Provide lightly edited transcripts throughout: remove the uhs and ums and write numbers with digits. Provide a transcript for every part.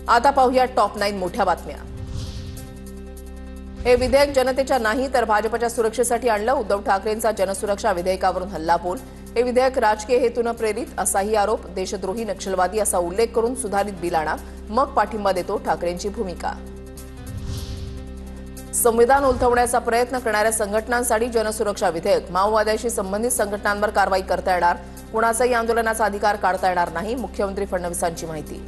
आता पाहूया टॉप 9 मोठ्या बातम्या। हे विधेयक जनतेच्या नाही तर भाजपच्या सुरक्षेसाठी आणलं। उद्धव ठाकरेंचा जनसुरक्षा विधेयकावरून हल्लाबोल। हे विधेयक राजकीय हेतूने प्रेरित असाही आरोप। देशद्रोही नक्षलवादी असा उल्लेख करून सुधारित बिल आणा, मग पाठिंबा देतो ठाकरेंची भूमिका। संविधान उलथवण्याचा प्रयत्न करणाऱ्या संघटनांसाठी जनसुरक्षा विधेयक। माओवाद्याशी संबंधित संघटनांवर कारवाई करता येणार, कुणाचाही आंदोलनाचा अधिकार काढता येणार नाही, मुख्यमंत्री फडणवीसांची माहिती।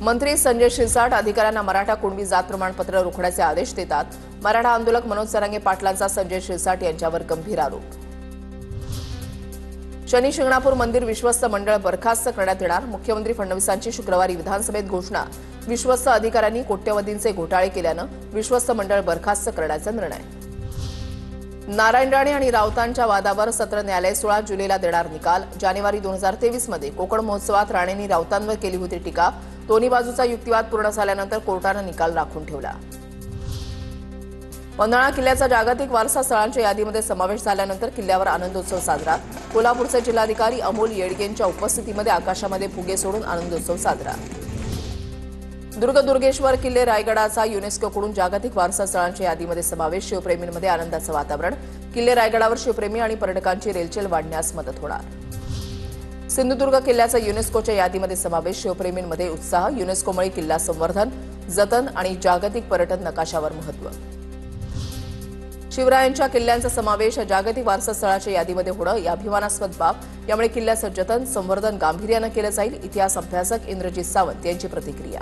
मंत्री संजय शिरसाट अधिकाऱ्यांना मराठा कुणबी जात प्रमाणपत्र रोखण्याचे आदेश देतात। मराठा आंदोलक मनोज सरांगे पाटलांचा संजय शिरसाट यांच्यावर गंभीर आरोप। शनी शिंगणापूर मंदिर विश्वस्त मंडळ बरखास्त करण्यात येणार, मुख्यमंत्री फडणवीसांची शुक्रवारी विधानसभेत घोषणा। विश्वस्त अधिकाऱ्यांनी कोट्यवधींचे घोटाळे केल्यानं विश्वस्त मंडळ बरखास्त करण्याचा निर्णय। नारायण राणे आणि राऊतांच्या वादावर सत्र न्यायालय 16 जुलैला देणार निकाल। जानेवारी 2023 मध्ये कोकण महोत्सवात राणेंनी राऊतांवर केली होती टीका। दोन्ही बाजूचा युक्तिवाद पूर्ण झाल्यानंतर कोर्टाने निकाल राखून ठेवला। पन्हाळा किल्ल्याचा जागतिक वारसा स्थळांच्या यादीमध्ये समावेश झाल्यानंतर किल्ल्यावर आनंदोत्सव साजरा। कोल्हापूरचे जिल्हाधिकारी अमोल येडगेंच्या उपस्थितीमध्ये आकाशामध्ये फुगे सोडून आनंदोत्सव साजरा। दुर्गेश्वर किल्ले रायगडाचा युनेस्कोकडून जागतिक वारसा स्थळांच्या यादीमध्ये समावेश। शिवप्रेमींमध्ये आनंदाचं वातावरण। किल्ले रायगडावर शिवप्रेमी आणि पर्यटकांची रेलचेल वाढण्यास मदत होणार। सिंधुदुर्ग किल्ल्याचा युनेस्कोच्या यादीमध्ये समावेश। शिवप्रेमींमध्ये उत्साह। युनेस्कोमुळे किल्ला संवर्धन, जतन आणि जागतिक पर्यटन नकाशावर महत्त्व। शिवरायांच्या किल्ल्यांचा समावेश जागतिक वारसा स्थळाच्या यादीमध्ये होणं ही अभिमानास्पद बाब। यामुळे किल्ल्याचं जतन, संवर्धन गांभीर्यानं केलं जाईल। इतिहास अभ्यासक इंद्रजित सावंत यांची प्रतिक्रिया।